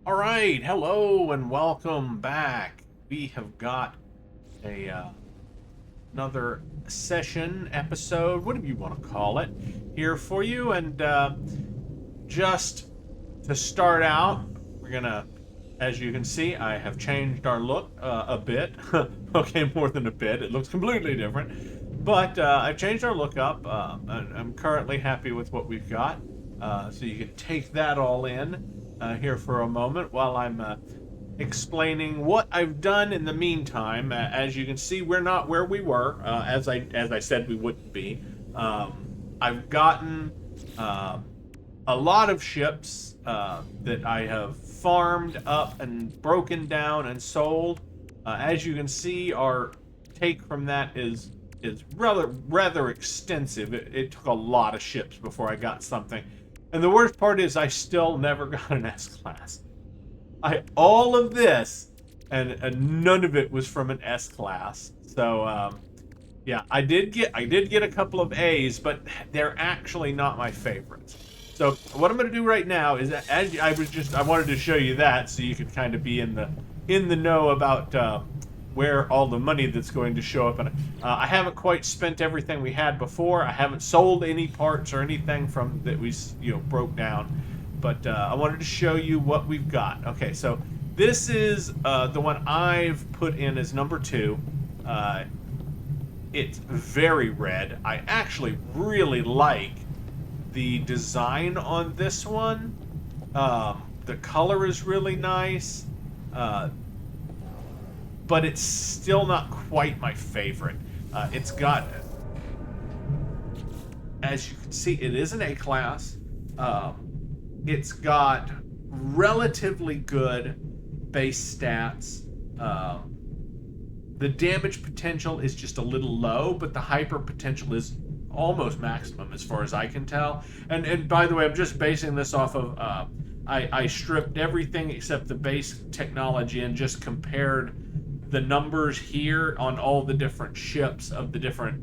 All right, hello and welcome back. We have got a another session, episode, whatever you want to call it, here for you. And just to start out, we're gonna, as you can see, I have changed our look a bit. Okay, more than a bit. It looks completely different, but I've changed our look up. I'm currently happy with what we've got. So you can take that all in here for a moment while I'm explaining what I've done in the meantime. As you can see, we're not where we were, as I said we wouldn't be. I've gotten a lot of ships that I have farmed up and broken down and sold. As you can see, our take from that is rather extensive. It took a lot of ships before I got something. And the worst part is I still never got an S-Class. All of this, and none of it was from an S-Class. So, yeah, I did get a couple of A's, but they're actually not my favorites. So what I'm going to do right now is, as I wanted to show you that so you could kind of be in the know about where all the money that's going to show up. And I haven't quite spent everything we had before. I haven't sold any parts or anything from that we broke down. But I wanted to show you what we've got. Okay, so this is the one I've put in as number 2. It's very red. I actually really like the design on this one. The color is really nice. But it's still not quite my favorite. It's got, as you can see, it is an A-class. It's got relatively good base stats. The damage potential is just a little low, but the hyper potential is almost maximum as far as I can tell. And by the way, I'm just basing this off of, I stripped everything except the base technology and just compared the numbers here on all the different ships of the different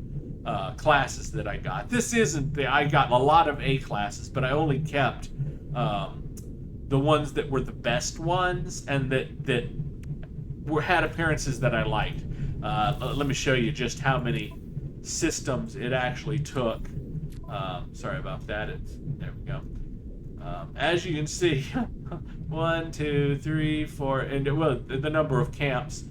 classes that I got. This isn't I got a lot of A classes, but I only kept the ones that were the best ones and that had appearances that I liked. Let me show you just how many systems it actually took. Sorry about that. There we go. As you can see, 1, 2, 3, 4, and well, the number of camps.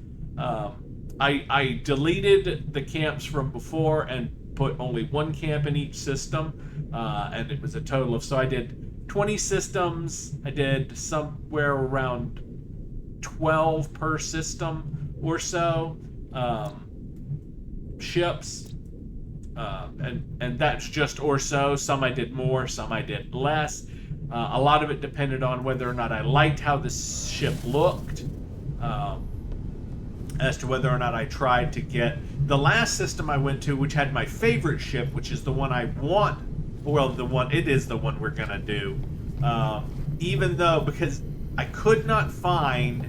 I deleted the camps from before and put only one camp in each system, and it was a total of, so I did 20 systems. I did somewhere around 12 per system or so ships, and that's just or so. Some I did more, some I did less. A lot of it depended on whether or not I liked how the ship looked. As to whether or not I tried to get the last system I went to, which had my favorite ship, which is the one I want. Well, it is the one we're gonna do. Even though, because I could not find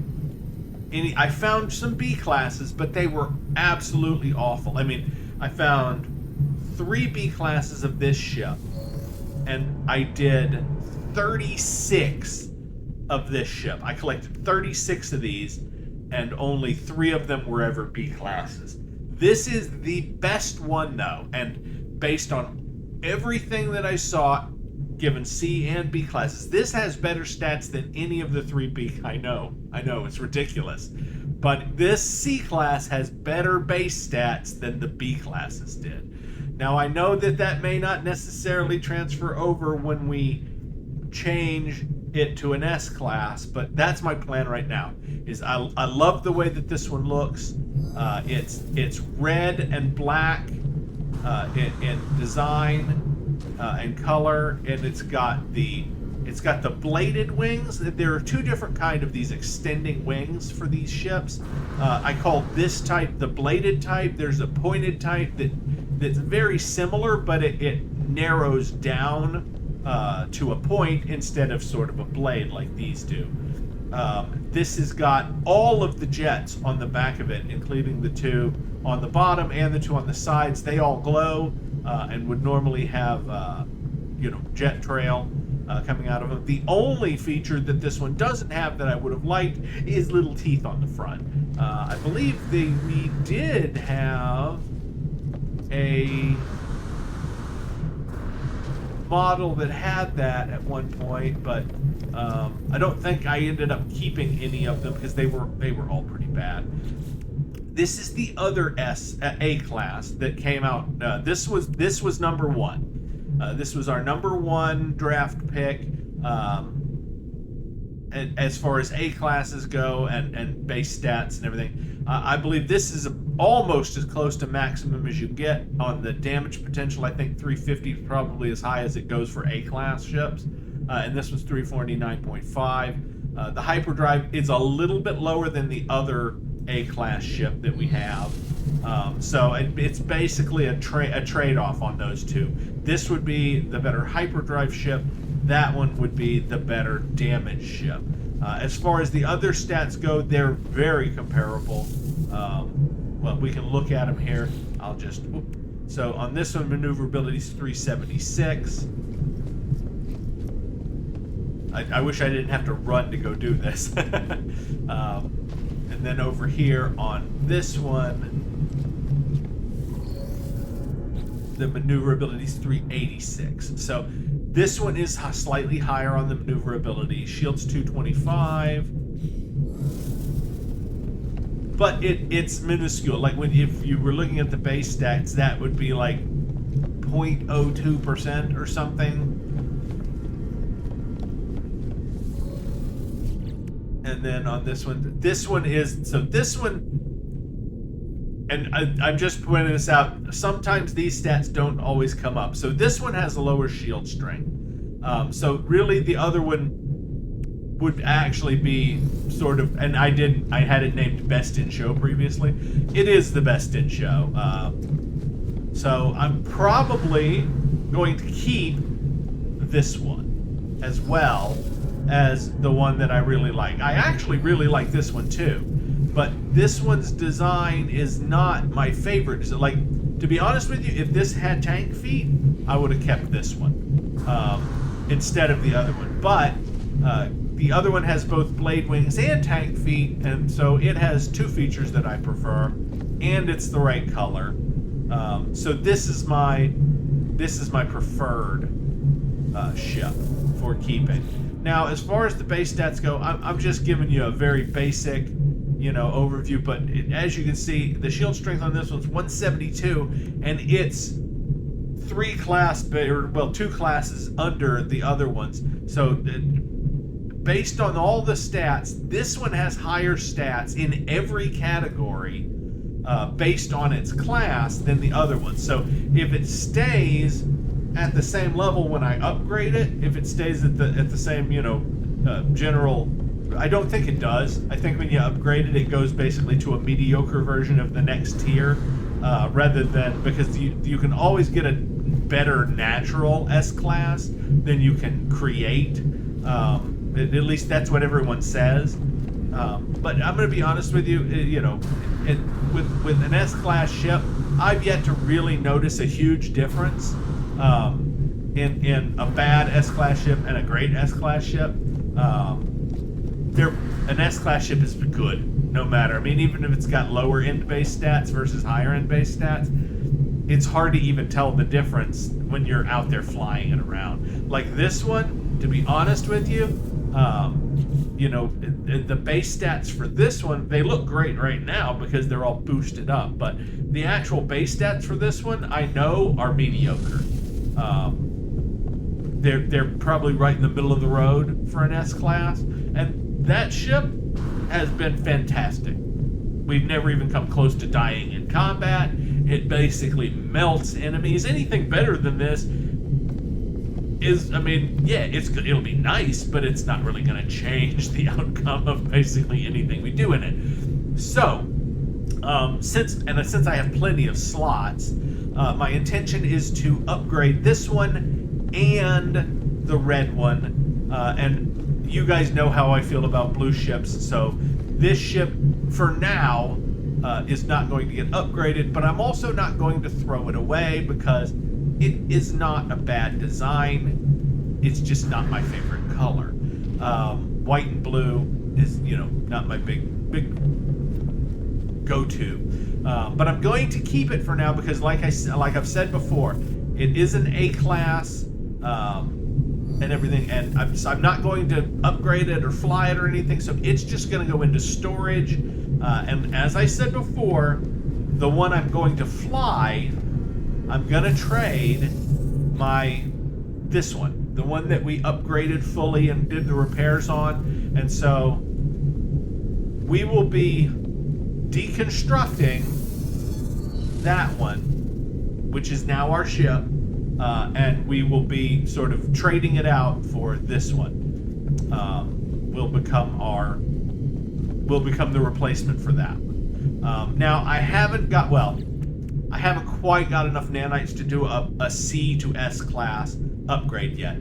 any, I found some B classes, but they were absolutely awful. I mean, I found 3 B classes of this ship, and I did 36 of this ship. I collected 36 of these, and only 3 of them were ever B classes. This is the best one though, and based on everything that I saw, given C and B classes, this has better stats than any of the 3 B. I know, it's ridiculous. But this C class has better base stats than the B classes did. Now I know that may not necessarily transfer over when we change it to an S class, but that's my plan right now. Is I love the way that this one looks. It's red and black in design and color, and it's got the bladed wings. There are 2 different kind of these extending wings for these ships. I call this type the bladed type. There's a pointed type that's very similar, but it narrows down to a point instead of sort of a blade like these do. This has got all of the jets on the back of it, including the 2 on the bottom and the 2 on the sides. They all glow and would normally have, jet trail. coming out of them. The only feature that this one doesn't have that I would have liked is little teeth on the front. I believe we did have a model that had that at one point, but I don't think I ended up keeping any of them because they were all pretty bad. This is the other A class that came out. This was number one. This was our number one draft pick. And as far as A classes go and base stats and everything, I believe this is almost as close to maximum as you get on the damage potential. I think 350 is probably as high as it goes for A class ships, and this was 349.5. The hyperdrive is a little bit lower than the other A class ship that we have, so it's basically a trade-off on those two. This would be the better hyperdrive ship. That one would be the better damage ship. As far as the other stats go, they're very comparable. Well, we can look at them here. I'll just... So on this one, maneuverability is 376. I wish I didn't have to run to go do this. And then over here on this one, the maneuverability is 386. So this one is slightly higher on the maneuverability. Shield's 225. But it's minuscule. Like if you were looking at the base stats, that would be like 0.02% or something. And then on this one and I'm just pointing this out, sometimes these stats don't always come up. So this one has a lower shield strength. So really the other one would actually be sort of, and I had it named best in show previously. It is the best in show. So I'm probably going to keep this one as well as the one that I really like. I actually really like this one too, but this one's design is not my favorite. So, like, to be honest with you, if this had tank feet, I would have kept this one instead of the other one. But the other one has both blade wings and tank feet, and so it has two features that I prefer, and it's the right color. So this is my preferred ship for keeping. Now, as far as the base stats go, I'm just giving you a very basic, overview. But as you can see, the shield strength on this one's 172, and it's 2 classes under the other ones. So, based on all the stats, this one has higher stats in every category based on its class than the other one. So, if it stays at the same level when I upgrade it, if it stays at the same, general, I don't think it does. I think when you upgrade it, it goes basically to a mediocre version of the next tier, rather than, because you can always get a better natural S-class than you can create. At least that's what everyone says. But I'm going to be honest with you, with an S-class ship, I've yet to really notice a huge difference in a bad S-class ship and a great S-class ship. An S-class ship is good, no matter. I mean, even if it's got lower end base stats versus higher end base stats, it's hard to even tell the difference when you're out there flying it around. Like this one, to be honest with you, the base stats for this one, they look great right now because they're all boosted up. But the actual base stats for this one, I know, are mediocre. They're probably right in the middle of the road for an S-class, and that ship has been fantastic. We've never even come close to dying in combat. It basically melts enemies. Anything better than this is, it'll be nice, but it's not really going to change the outcome of basically anything we do in it. So, since I have plenty of slots, my intention is to upgrade this one and the red one, and you guys know how I feel about blue ships, so this ship for now is not going to get upgraded, but I'm also not going to throw it away because it is not a bad design. it's just not my favorite color. White and blue is, not my big go-to. But I'm going to keep it for now because, like I've said before, it is an A class and everything, and I'm not going to upgrade it or fly it or anything. So it's just going to go into storage. And as I said before, the one I'm going to fly, I'm going to trade this one, the one that we upgraded fully and did the repairs on. And so we will be deconstructing that one, which is now our ship, and we will be sort of trading it out for this one. Will become the replacement for that one. Now I haven't quite got enough nanites to do a C to S class upgrade yet,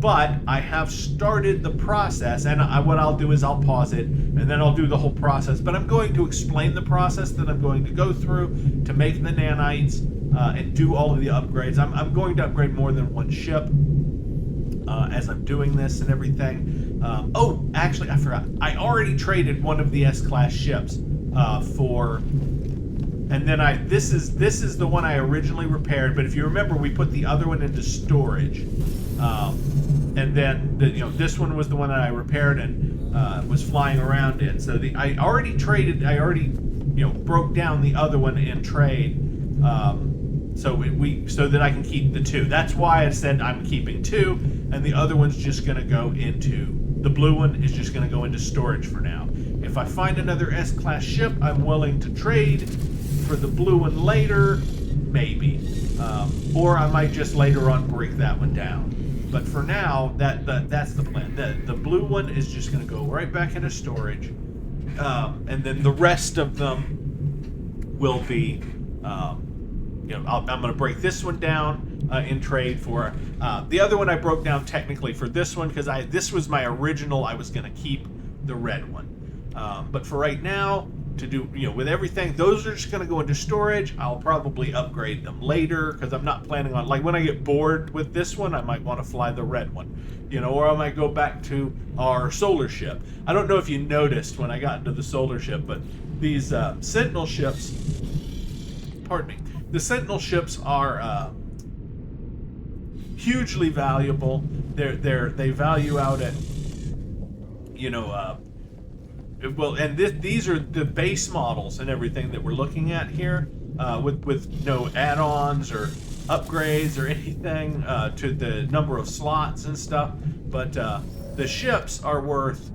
but I have started the process, and what I'll do is I'll pause it and then I'll do the whole process, but I'm going to explain the process that I'm going to go through to make the nanites and do all of the upgrades. I'm going to upgrade more than one ship as I'm doing this and everything. Oh, actually, I forgot. I already traded one of the S-class ships for... And then this is the one I originally repaired, but if you remember, we put the other one into storage. And then this one was the one that I repaired and was flying around in. So I already broke down the other one in trade. So that I can keep the two. That's why I said I'm keeping two, and the other one's just going to go into, the blue one is just going to go into storage for now. If I find another S-class ship, I'm willing to trade for the blue one later, maybe. Or I might just later on break that one down. But for now, that's the plan. The blue one is just going to go right back into storage, and then the rest of them will be... I'm going to break this one down in trade for the other one. I broke down technically for this one because this was my original. I was going to keep the red one, but for right now, to do with everything, those are just going to go into storage. I'll probably upgrade them later because I'm not planning on, like, when I get bored with this one, I might want to fly the red one, or I might go back to our solar ship. I don't know if you noticed when I got into the solar ship, but these Sentinel ships, pardon me. The Sentinel ships are hugely valuable. They value out at these are the base models and everything that we're looking at here, with no add-ons or upgrades or anything to the number of slots and stuff. But the ships are worth,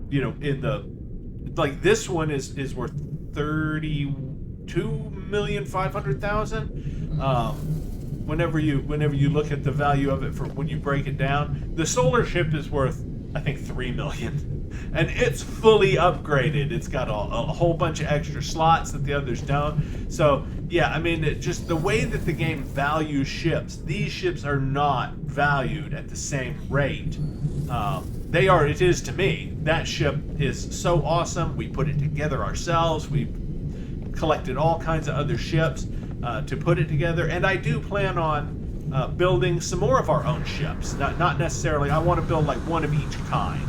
this one is worth 32,500,000. Whenever you look at the value of it for when you break it down, the solar ship is worth, I think, 3 million, and it's fully upgraded. It's got a whole bunch of extra slots that the others don't. So yeah, I mean, just the way that the game values ships, these ships are not valued at the same rate. They are. It is to me. That ship is so awesome. We put it together ourselves. We collected all kinds of other ships to put it together, and I do plan on building some more of our own ships. Not necessarily, I want to build like one of each kind.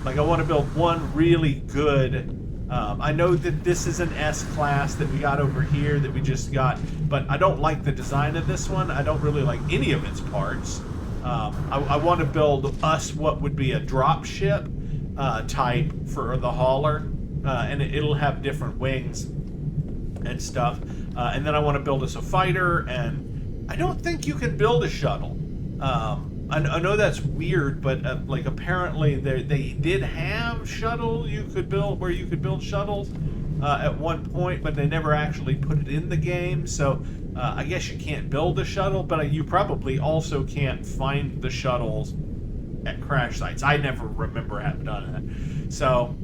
Like I want to build one really good, I know that this is an S-class that we got over here that we just got, but I don't like the design of this one. I don't really like any of its parts. I want to build us what would be a drop ship type for the hauler, and it'll have different wings and stuff. And then I want to build us a fighter, and I don't think you can build a shuttle. I know that's weird, but like apparently they did have shuttle you could build where you could build shuttles at one point, but they never actually put it in the game. So I guess you can't build a shuttle, but you probably also can't find the shuttles at crash sites. I never remember having done that. So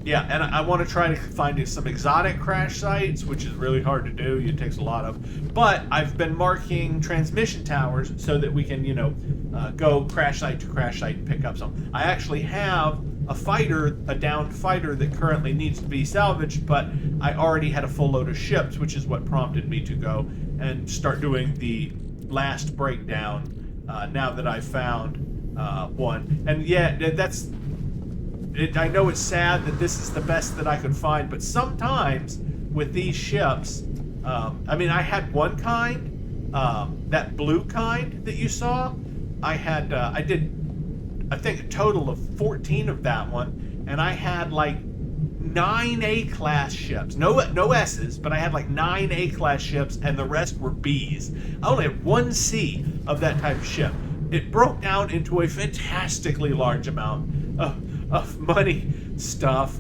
yeah, and I want to try to find some exotic crash sites, which is really hard to do. It takes a lot of. But I've been marking transmission towers so that we can, go crash site to crash site and pick up some. I actually have a fighter, a downed fighter that currently needs to be salvaged, but I already had a full load of ships, which is what prompted me to go and start doing the last breakdown now that I found one. And yeah, that's it. I know it's sad that this is the best that I could find, but sometimes with these ships, I mean, I had one kind, that blue kind that you saw. I did, I think, a total of 14 of that one, and I had like 9 A-class ships. No S's, but I had like 9 A-class ships, and the rest were B's. I only had 1 C of that type of ship. It broke down into a fantastically large amount of money stuff,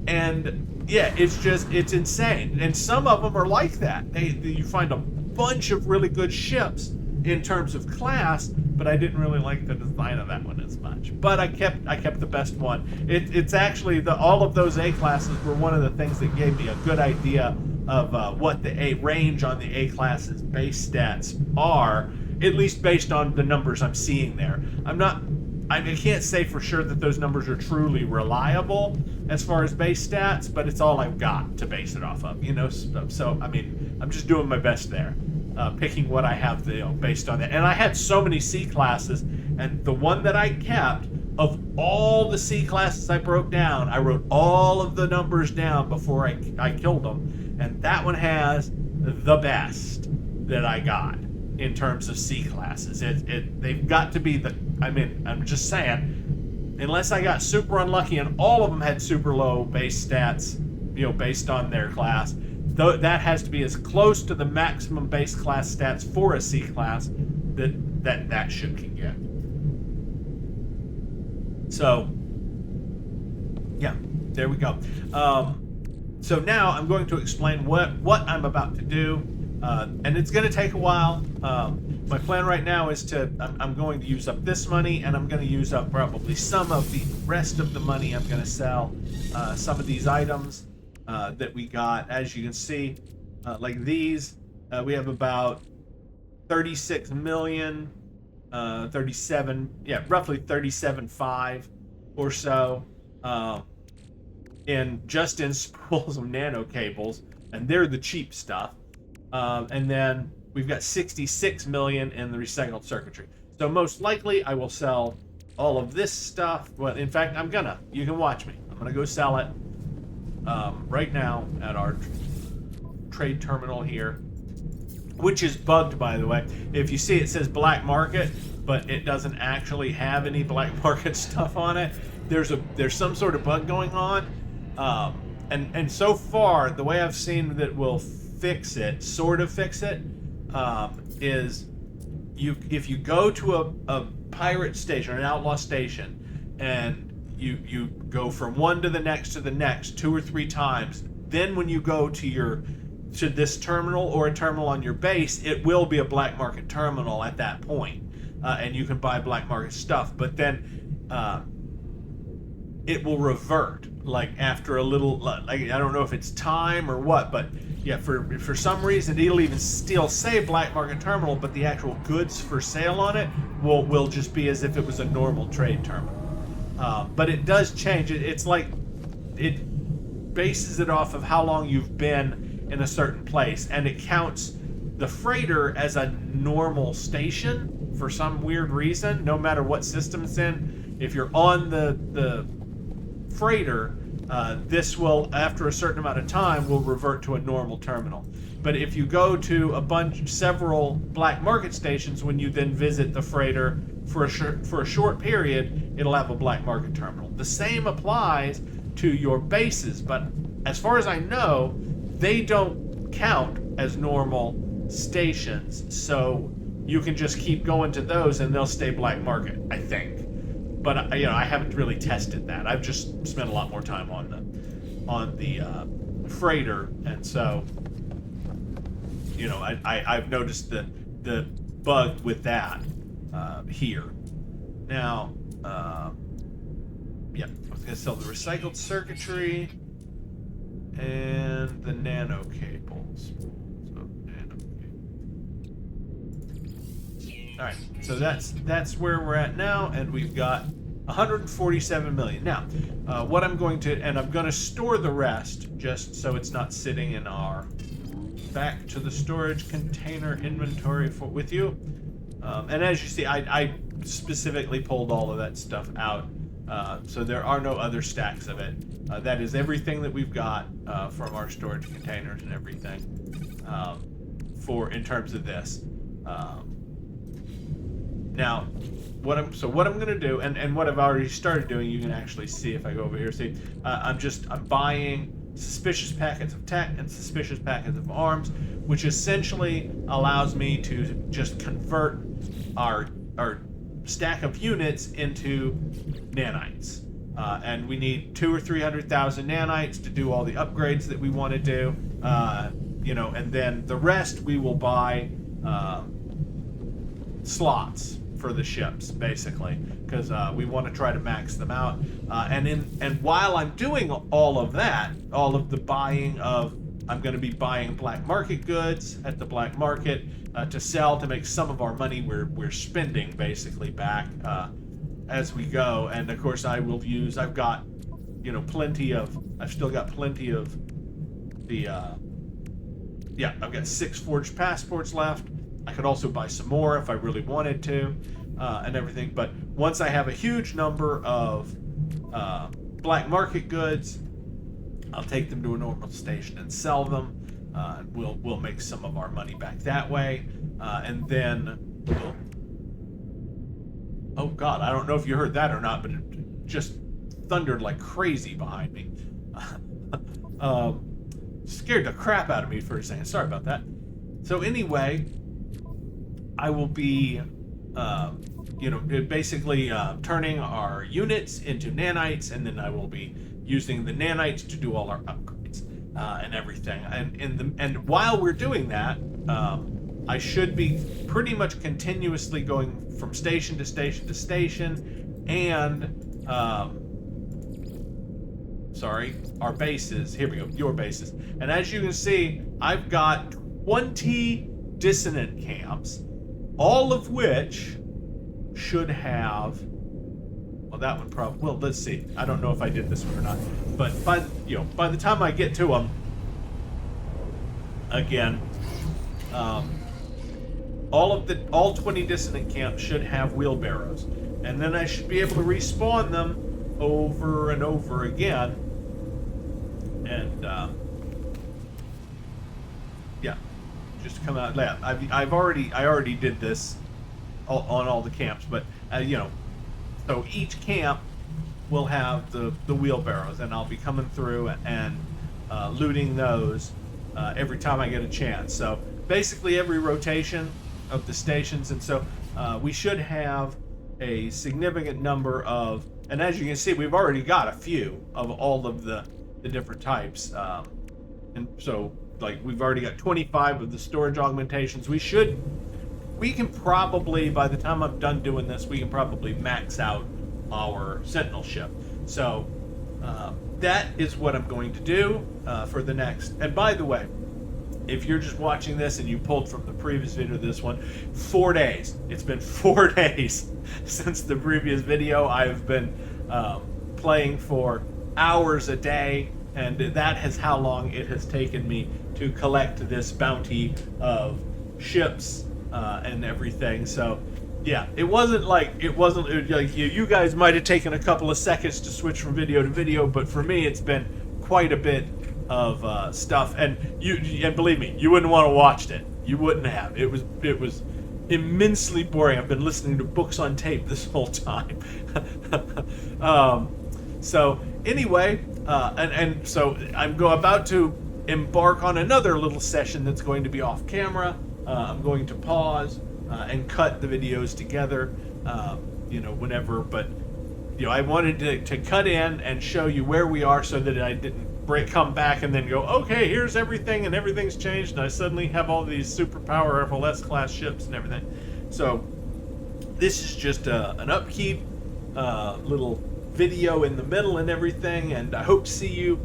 and yeah, it's insane. And some of them are like that. You find a bunch of really good ships in terms of class, but I didn't really like the design of that one as much. But I kept the best one. It's actually all of those A classes were one of the things that gave me a good idea of what the A range on the A classes base stats are, at least based on the numbers I'm seeing there. I can't say for sure that those numbers are truly reliable as far as base stats, but it's all I've got to base it off of, So I mean, I'm just doing my best there, picking what I have, based on that. And I had so many C classes, and the one that I kept, of all the C classes I broke down, I wrote all of the numbers down before I killed them, and that one has the best that I got in terms of C classes. They've got to be I'm just saying, unless I got super unlucky and all of them had super low base stats, based on their class, that has to be as close to the maximum base class stats for a C class that ship can get. So, yeah, there we go. So now I'm going to explain what I'm about to do. And it's going to take a while. My plan right now is I'm going to use up this money, and I'm going to use up probably some of the rest of the money. I'm going to sell some of these items that we got. As you can see, like these, we have about 36 million, 37, yeah, roughly 37.5 or so, in spools of nano cables, and they're the cheap stuff. And then we've got 66 million in the recycled circuitry. So most likely I will sell all of this stuff. Well, in fact, you can watch me. I'm gonna go sell it right now at our trade terminal here, which is bugged, by the way. If you see, it says black market, but it doesn't actually have any black market stuff on it. There's some sort of bug going on, and so far the way I've seen that will fix it, is if you go to a pirate station or an outlaw station, and you go from one to the next 2 or 3 times, then when you go to this terminal or a terminal on your base, it will be a black market terminal at that point, and you can buy black market stuff. But then it will revert, like after a little, like, I don't know if it's time or what, but yeah, for some reason it'll even still say black market terminal, but the actual goods for sale on it will just be as if it was a normal trade terminal. But it does change it. It's like it bases it off of how long you've been in a certain place, and it counts the freighter as a normal station for some weird reason, no matter what system it's in. If you're on the freighter, this will, after a certain amount of time, will revert to a normal terminal. But if you go to several black market stations, when you then visit the freighter for a short period, it'll have a black market terminal. The same applies to your bases, but as far as I know, they don't count as normal stations, so you can just keep going to those and they'll stay black market, I think. But I haven't really tested that. I've just spent a lot more time on the freighter, and so I've noticed the bug with that here. Now, yeah, I was gonna sell the recycled circuitry and the nano cables. All right, so that's where we're at now, and we've got 147 million. Now, what I'm going to store the rest just so it's not sitting in our back to the storage container inventory with you. And as you see, I specifically pulled all of that stuff out, so there are no other stacks of it. That is everything that we've got from our storage containers and everything for in terms of this. Now, what I'm going to do, and what I've already started doing, you can actually see if I go over here. See, I'm buying suspicious packets of tech and suspicious packets of arms, which essentially allows me to just convert our stack of units into nanites. And we need 200,000 or 300,000 nanites to do all the upgrades that we want to do. And then the rest we will buy slots for the ships, basically, because we want to try to max them out. And while I'm doing all of that, all of the buying of, I'm going to be buying black market goods at the black market to sell to make some of our money we're spending basically back as we go. And of course, I will use. I've got, I've still got plenty of the. I've got 6 forged passports left. I could also buy some more if I really wanted to, and everything. But once I have a huge number of black market goods, I'll take them to a normal station and sell them. We'll make some of our money back that way, and then we'll. Oh God, I don't know if you heard that or not, but it just thundered like crazy behind me. Scared the crap out of me for a second. Sorry about that. So anyway, I will be, basically turning our units into nanites, and then I will be using the nanites to do all our upgrades and everything. And while we're doing that, I should be pretty much continuously going from station to station to station, and our bases. Here we go, your bases. And as you can see, I've got 20 dissonant camps, all of which should have. Well, that one probably. Well, let's see. I don't know if I did this one or not, but by the time I get to them, again, all 20 dissonant camps should have wheelbarrows, and then I should be able to respawn them over and over again, and just come out. Yeah, I already did this on all the camps, but so each camp will have the wheelbarrows, and I'll be coming through and looting those every time I get a chance. So basically every rotation of the stations, and so we should have a significant number of, and as you can see, we've already got a few of all of the different types, and so like we've already got 25 of the storage augmentations. We can probably, by the time I'm done doing this, we can probably max out our Sentinel ship. So that is what I'm going to do for the next. And by the way, if you're just watching this and you pulled from the previous video to this one, 4 days. It's been 4 days since the previous video. I've been playing for hours a day, and that is how long it has taken me to collect this bounty of ships and everything. So yeah, it wasn't like you guys might have taken a couple of seconds to switch from video to video, but for me it's been quite a bit of stuff, and believe me, you wouldn't want to watch it. You wouldn't have. It was immensely boring. I've been listening to books on tape this whole time. So anyway, and so I'm about to embark on another little session that's going to be off camera. I'm going to pause and cut the videos together, whenever. But I wanted to cut in and show you where we are, so that I didn't come back and then go, okay, here's everything, and everything's changed, and I suddenly have all these super powerful S-class ships and everything. So this is just an upkeep little video in the middle and everything, and I hope to see you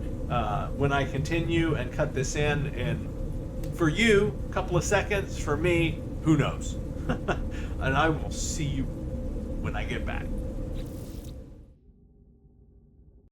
when I continue and cut this in for you, a couple of seconds. For me, who knows? And I will see you when I get back.